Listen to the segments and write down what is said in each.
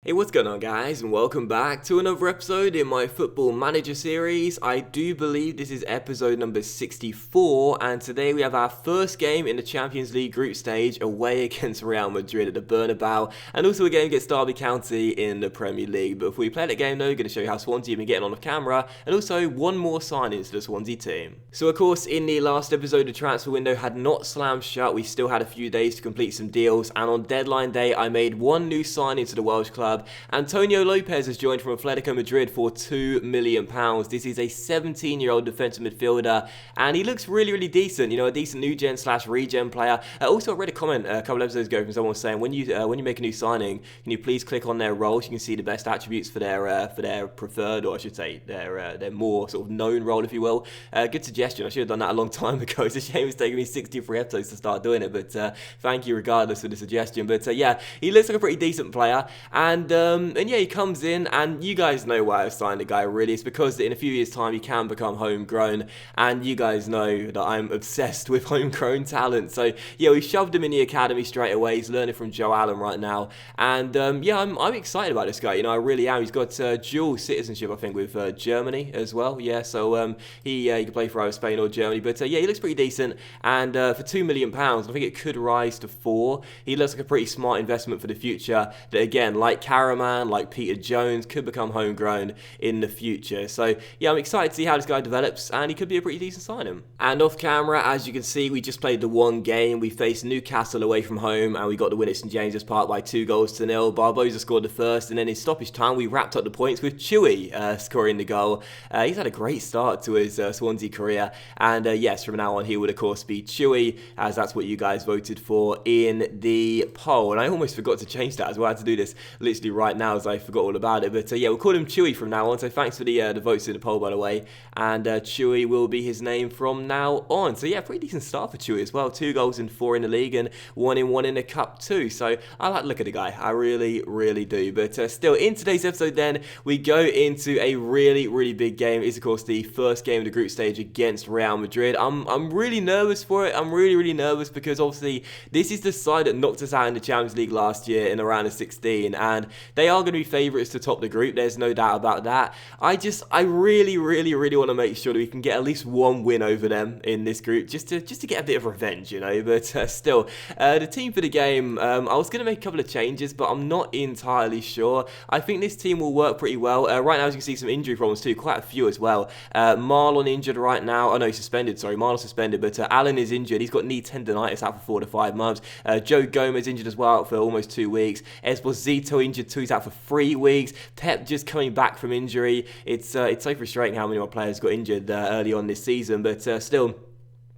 Hey, what's going on, guys, and welcome back to another episode in my Football Manager series. I do believe this is episode number 64, and today we have our first game in the Champions League group stage away against Real Madrid at the Bernabeu, and also a game against Derby County in the Premier League. But before we play that game, though, we're going to show you how Swansea have been getting on the camera, and also one more signing to the Swansea team. So, of course, in the last episode, the transfer window had not slammed shut. We still had a few days to complete some deals, and on deadline day, I made one new signing to the Welsh club. Antonio Lopez has joined from Atletico Madrid for £2 million. This is a 17-year-old defensive midfielder, and he looks really decent. You know, a decent new gen / regen player. Also, I read a comment a couple episodes ago from someone saying when you make a new signing, can you please click on their role so you can see the best attributes for their preferred, or I should say their more sort of known role, if you will. Good suggestion. I should have done that a long time ago. It's a shame it's taken me 63 episodes to start doing it, but thank you regardless for the suggestion. But yeah, he looks like a pretty decent player, and yeah, he comes in, and you guys know why I've signed the guy, really. It's because in a few years' time, he can become homegrown, and you guys know that I'm obsessed with homegrown talent. So, yeah, we shoved him in the academy straight away. He's learning from Joe Allen right now, and yeah, I'm excited about this guy. You know, I really am. He's got dual citizenship, I think, with Germany as well. Yeah, so he can play for either Spain or Germany, but yeah, he looks pretty decent, and for £2 million, I think it could rise to 4. He looks like a pretty smart investment for the future that, again, like Caraman, like Peter Jones, could become homegrown in the future. So yeah, I'm excited to see how this guy develops, and he could be a pretty decent signing. And off camera, as you can see, we just played the one game. We faced Newcastle away from home, and we got the win at St James's Park by 2-0. Barbosa scored the first, and then in stoppage time, we wrapped up the points with Chewy scoring the goal. He's had a great start to his Swansea career, and yes, from now on, he would of course be Chewy, as that's what you guys voted for in the poll. And I almost forgot to change that as well. I had to do this literally right now, as I forgot all about it. But yeah, we'll call him Chewy from now on. So thanks for the votes in the poll, by the way. And Chewy will be his name from now on. So yeah, pretty decent start for Chewy as well. 2 goals in 4 in the league, and 1 in the cup too. So I like to look at the guy. I really do. But still, in today's episode, then we go into a really big game. It's of course the first game of the group stage against Real Madrid. I'm really nervous for it. I'm really nervous because obviously this is the side that knocked us out in the Champions League last year in the round of 16, and they are going to be favourites to top the group. There's no doubt about that. I really want to make sure that we can get at least one win over them in this group, just to get a bit of revenge, you know. But still, the team for the game, I was going to make a couple of changes, but I'm not entirely sure. I think this team will work pretty well. Right now, as you can see, some injury problems too, quite a few as well. Marlon injured right now. Oh no, he's suspended. Sorry, Marlon suspended, but Allen is injured. He's got knee tendonitis, out for 4 to 5 months. Joe Gomez injured as well, out for almost 2 weeks. Esposito injured too. He's out for 3 weeks. Pep just coming back from injury. It's so frustrating how many more players got injured early on this season, but still,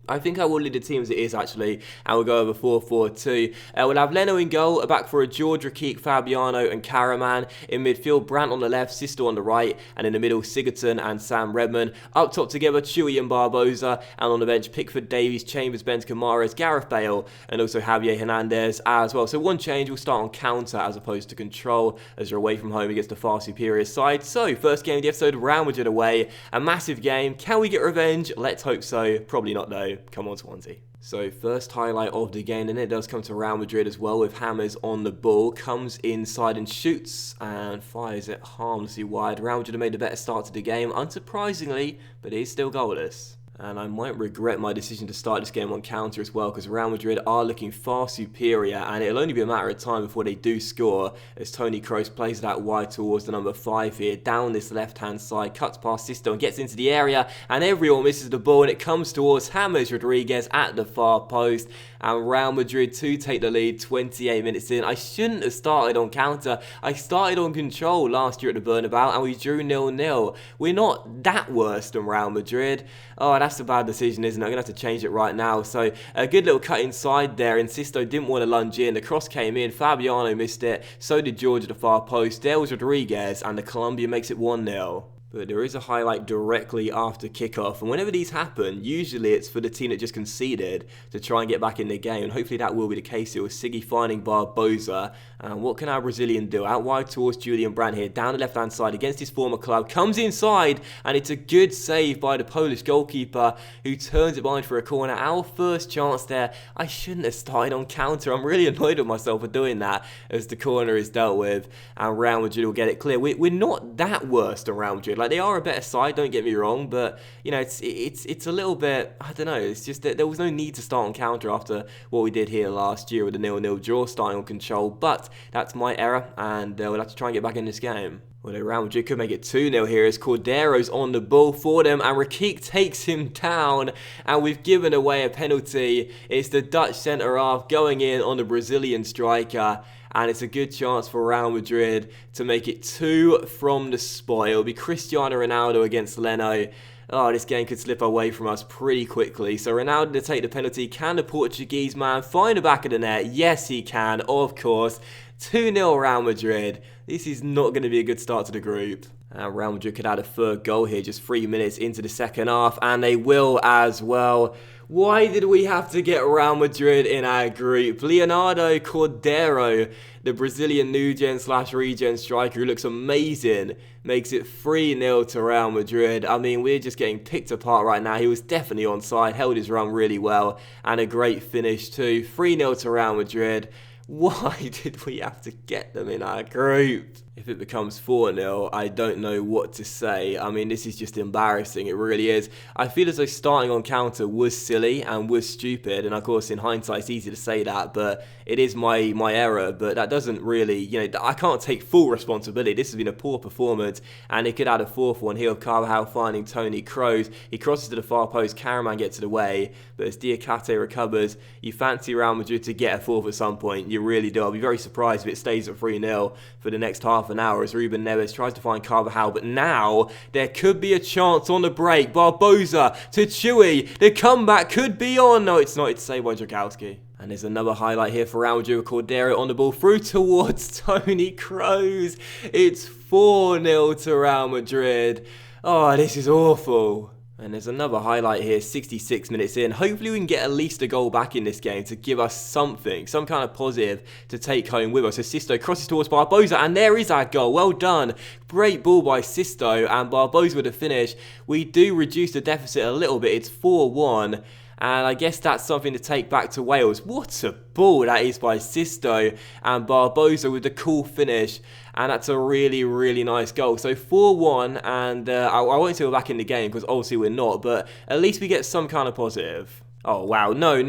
I think I will lead the team as it is, actually, and we'll go over 4-4-2. We'll have Leno in goal, back for a George Rakik, Fabiano and Caraman. In midfield, Brandt on the left, Sisto on the right, and in the middle, Sigurdsson and Sam Redmond. Up top together, Chewy and Barbosa, and on the bench, Pickford, Davies, Chambers, Benz, Kamares, Gareth Bale, and also Javier Hernandez as well. So one change, we'll start on counter as opposed to control, as you're away from home against a far superior side. So, first game of the episode, Real Madrid away. A massive game. Can we get revenge? Let's hope so. Probably not, though. Come on, Swansea. So first highlight of the game, and it does come to Real Madrid as well, with Hammers on the ball, comes inside and shoots and fires it harmlessly wide. Real Madrid have made a better start to the game, unsurprisingly, but it is still goalless. And I might regret my decision to start this game on counter as well, because Real Madrid are looking far superior, and it'll only be a matter of time before they do score, as Toni Kroos plays that wide towards the number 5 here, down this left-hand side, cuts past Sisto and gets into the area, and everyone misses the ball, and it comes towards James Rodriguez at the far post, and Real Madrid to take the lead 28 minutes in. I shouldn't have started on counter. I started on control last year at the Bernabeu, and we drew 0-0. We're not that worse than Real Madrid. Oh, that's a bad decision, isn't it? I'm going to have to change it right now. So, a good little cut inside there. Sisto didn't want to lunge in. The cross came in. Fabiano missed it. So did George at the far post. There was Rodriguez, and the Colombia makes it 1-0. But there is a highlight directly after kickoff, and whenever these happen, usually it's for the team that just conceded to try and get back in the game, and hopefully that will be the case here with Siggy finding Barbosa. And what can our Brazilian do? Out wide towards Julian Brandt here, down the left-hand side against his former club, comes inside, and it's a good save by the Polish goalkeeper who turns it behind for a corner. Our first chance there. I shouldn't have started on counter. I'm really annoyed with myself for doing that as the corner is dealt with, and Real Madrid will get it clear. We're not that worse than Real Madrid. Like, they are a better side, don't get me wrong, but you know, it's a little bit, I don't know, it's just that there was no need to start on counter after what we did here last year with a 0-0 draw, starting on control. But that's my error, and we'll have to try and get back in this game. Well, Real Madrid could make it 2-0 here as Cordero's on the ball for them, and Rakik takes him down, and we've given away a penalty. It's the Dutch centre-half going in on the Brazilian striker, and it's a good chance for Real Madrid to make it 2 from the spot. It'll be Cristiano Ronaldo against Leno. Oh, this game could slip away from us pretty quickly. So Ronaldo to take the penalty. Can the Portuguese man find the back of the net? Yes, he can, of course. 2-0 Real Madrid. This is not going to be a good start to the group. Real Madrid could add a third goal here just 3 minutes into the second half, and they will as well. Why did we have to get Real Madrid in our group? Leonardo Cordero, the Brazilian new-gen/regen striker who looks amazing, makes it 3-0 to Real Madrid. I mean, we're just getting picked apart right now. He was definitely onside, held his run really well, and a great finish too. 3-0 to Real Madrid. Why did we have to get them in our group? If it becomes 4-0, I don't know what to say. I mean, this is just embarrassing. It really is. I feel as though starting on counter was silly and was stupid. And of course, in hindsight, it's easy to say that, but it is my error. But that doesn't really, you know, I can't take full responsibility. This has been a poor performance, and it could add a fourth one here. Carvajal finding Tony Kroos. He crosses to the far post. Karaman gets it away, but as Diakate recovers, you fancy Real Madrid to get a fourth at some point. You really do. I'll be very surprised if it stays at 3-0 for the next half an hour as Ruben Neves tries to find Carvajal, but now there could be a chance on the break. Barbosa to Chewy. The comeback could be on. No, it's not. It's saved by Drakowski. And there's another highlight here for Real Madrid. Cordero on the ball through towards Tony Kroos. It's 4-0 to Real Madrid. Oh, this is awful. And there's another highlight here, 66 minutes in. Hopefully we can get at least a goal back in this game to give us something, some kind of positive to take home with us. So Sisto crosses towards Barbosa, and there is our goal. Well done. Great ball by Sisto, and Barbosa with a finish. We do reduce the deficit a little bit. It's 4-1. And I guess that's something to take back to Wales. What a ball that is by Sisto, and Barbosa with the cool finish. And that's a really, really nice goal. So 4-1, and I won't say we're back in the game because obviously we're not, but at least we get some kind of positive. Oh, wow. No,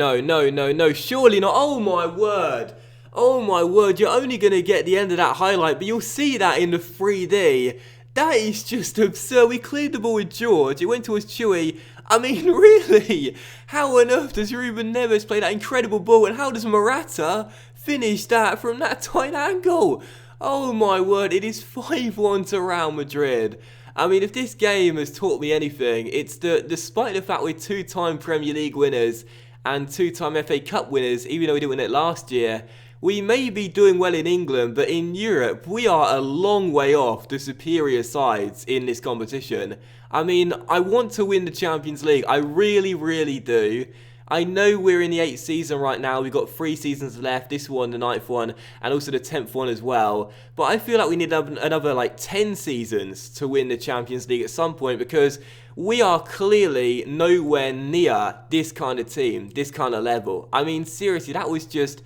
surely not. Oh, my word. Oh, my word. You're only going to get the end of that highlight, but you'll see that in the 3D. That is just absurd. We cleared the ball with George. It went towards Chewy. I mean, really? How on earth does Ruben Neves play that incredible ball? And how does Morata finish that from that tight angle? Oh my word, it is 5-1 to Real Madrid. I mean, if this game has taught me anything, it's that despite the fact we're two-time Premier League winners and two-time FA Cup winners, even though we didn't win it last year, we may be doing well in England, but in Europe, we are a long way off the superior sides in this competition. I mean, I want to win the Champions League. I really, really do. I know we're in the 8th season right now. We've got 3 seasons left. This one, the 9th one, and also the 10th one as well. But I feel like we need another like 10 seasons to win the Champions League at some point, because we are clearly nowhere near this kind of team, this kind of level. I mean, seriously, that was just...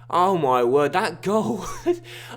Oh my word, that goal.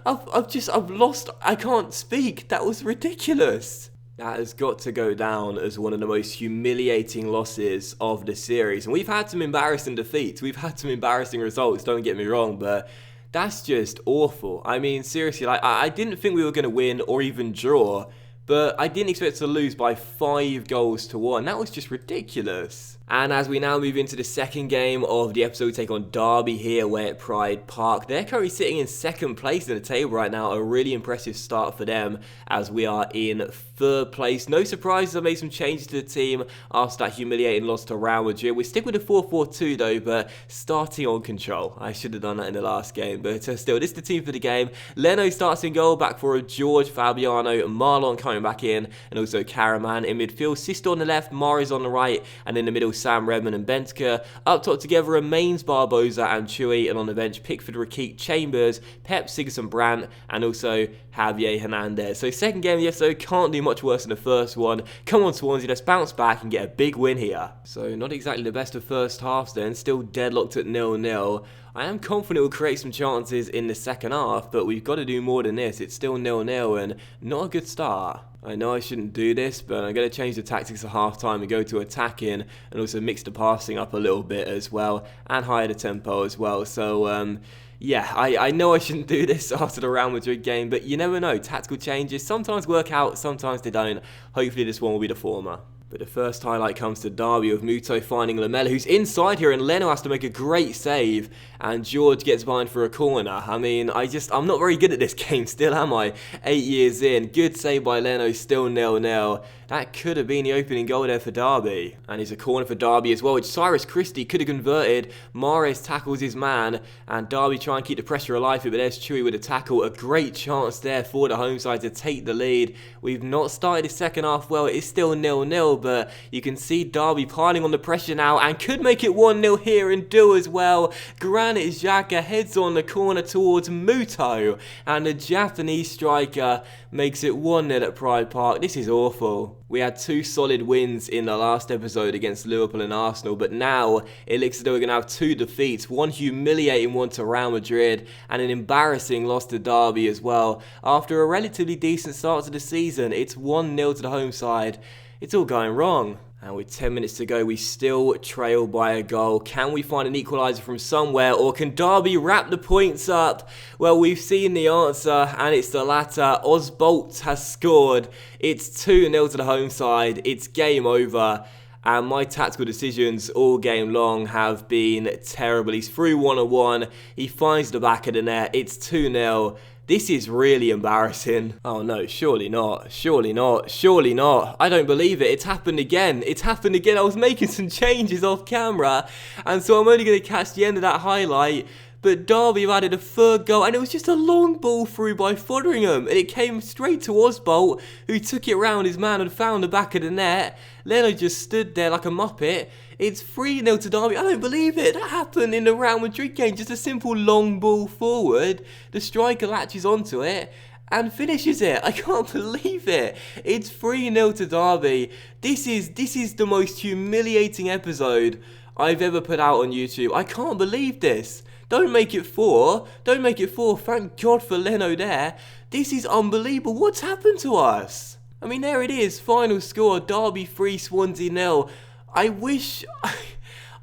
I've lost, I can't speak. That was ridiculous. That has got to go down as one of the most humiliating losses of the series. And we've had some embarrassing defeats. We've had some embarrassing results, don't get me wrong, but that's just awful. I mean, seriously, like, I didn't think we were going to win or even draw, but I didn't expect to lose by 5 goals to 1. That was just ridiculous. And as we now move into the second game of the episode, we take on Derby here away at Pride Park. They're currently sitting in second place in the table right now. A really impressive start for them as we are in third place. No surprises, I made some changes to the team after that humiliating loss to Real Madrid. We stick with the 4-4-2 though, but starting on control. I should have done that in the last game, but still, this is the team for the game. Leno starts in goal, back for George, Fabiano, Marlon coming back in, and also Karaman in midfield. Sisto on the left, Mahrez on the right, and in the middle, Sam Redmond and Benteke. Up top together remains Barbosa and Chewy, and on the bench, Pickford, Rakik, Chambers, Pep, Sigurdsson, Brandt, and also Javier Hernandez. So second game of the episode, can't do much worse than the first one. Come on Swansea, let's bounce back and get a big win here. So not exactly the best of first halves then, still deadlocked at 0-0. I am confident we'll create some chances in the second half, but we've got to do more than this. It's still 0-0 and not a good start. I know I shouldn't do this, but I'm going to change the tactics at half-time and go to attacking and also mix the passing up a little bit as well and higher the tempo as well. So, yeah, I know I shouldn't do this after the Real Madrid game, but you never know. Tactical changes sometimes work out, sometimes they don't. Hopefully this one will be the former. But the first highlight comes to Derby with Muto finding Lamela, who's inside here, and Leno has to make a great save, and George gets behind for a corner. I mean, I'm not very good at this game still, am I? 8 years in. Good save by Leno, still 0-0. That could have been the opening goal there for Derby. And it's a corner for Derby as well, which Cyrus Christie could have converted. Mahrez tackles his man, and Derby try and keep the pressure alive here, but there's Chewy with a tackle. A great chance there for the home side to take the lead. We've not started the second half well. It is still 0-0, but you can see Derby piling on the pressure now and could make it 1-0 here and do as well. Granit Xhaka heads on the corner towards Muto, and the Japanese striker makes it 1-0 at Pride Park. This is awful. We had 2 solid wins in the last episode against Liverpool and Arsenal, but now it looks as though we're going to have 2 defeats. One humiliating one to Real Madrid and an embarrassing loss to Derby as well. After a relatively decent start to the season, it's 1-0 to the home side. It's all going wrong. And with 10 minutes to go, we still trail by a goal. Can we find an equaliser from somewhere, or can Derby wrap the points up? Well, we've seen the answer, and it's the latter. Osbolt has scored. It's 2-0 to the home side. It's game over. And my tactical decisions all game long have been terrible. He's through 1-on-1. He finds the back of the net. It's 2-0. This is really embarrassing. Oh no, surely not. Surely not. Surely not. I don't believe it. It's happened again. It's happened again. I was making some changes off camera, and so I'm only going to catch the end of that highlight. But Derby have added a third goal, and it was just a long ball through by Foderingham, and it came straight to Osbolt, who took it round his man and found the back of the net. Leno just stood there like a muppet. It's 3-0 to Derby. I don't believe it. That happened in the Real Madrid game. Just a simple long ball forward. The striker latches onto it and finishes it. I can't believe it. It's 3-0 to Derby. This is the most humiliating episode I've ever put out on YouTube. I can't believe this. Don't make it 4. Don't make it 4. Thank God for Leno there. This is unbelievable. What's happened to us? I mean, there it is. Final score. Derby 3, Swansea 0. I wish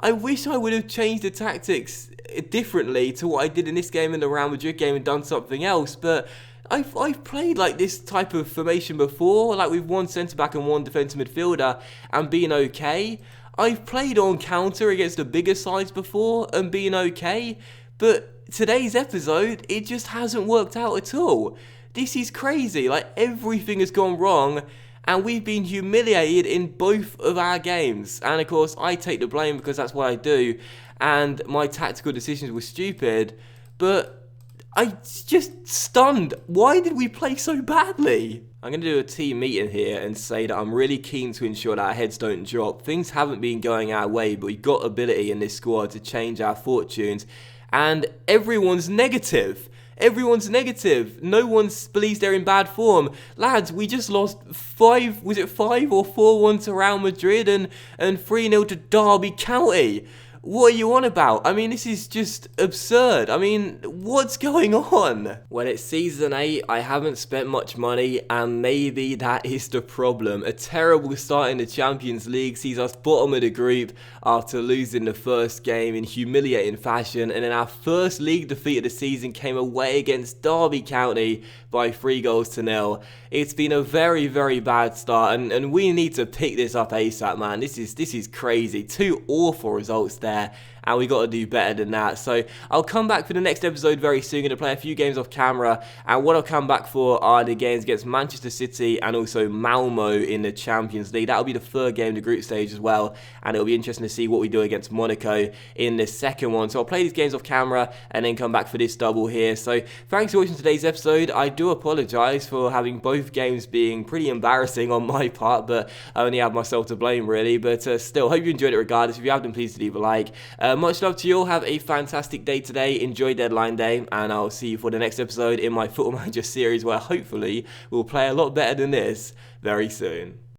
I would have changed the tactics differently to what I did in this game and the Real Madrid game and done something else. But I've played like this type of formation before, like with 1 centre-back and 1 defensive midfielder and been okay. I've played on counter against the bigger sides before and been okay, but today's episode, it just hasn't worked out at all. This is crazy, like everything has gone wrong, and we've been humiliated in both of our games. And of course, I take the blame because that's what I do, and my tactical decisions were stupid, but I'm just stunned. Why did we play so badly? I'm going to do a team meeting here and say that I'm really keen to ensure that our heads don't drop. Things haven't been going our way, but we've got ability in this squad to change our fortunes. And everyone's negative. Everyone's negative. No one believes they're in bad form. Lads, we just lost 5 or 4-1 to Real Madrid and 3-0 to Derby County. What are you on about? I mean, this is just absurd. I mean, what's going on? Well, it's season 8, I haven't spent much money, and maybe that is the problem. A terrible start in the Champions League sees us bottom of the group after losing the first game in humiliating fashion, and then our first league defeat of the season came away against Derby County by 3-0. It's been a very, very bad start, and we need to pick this up ASAP, man. This is crazy. 2 awful results there, and we got to do better than that. So I'll come back for the next episode very soon. Going to play a few games off camera, and what I'll come back for are the games against Manchester City and also Malmo in the Champions League. That'll be the third game in the group stage as well, and it'll be interesting to see what we do against Monaco in the second one. So I'll play these games off camera and then come back for this double here. So thanks for watching today's episode. I do apologise for having both games being pretty embarrassing on my part, but I only have myself to blame really. But still, hope you enjoyed it regardless. If you have, then please leave a like. Much love to you all. Have a fantastic day today. Enjoy deadline day, and I'll see you for the next episode in my Football Manager series, where hopefully we'll play a lot better than this very soon.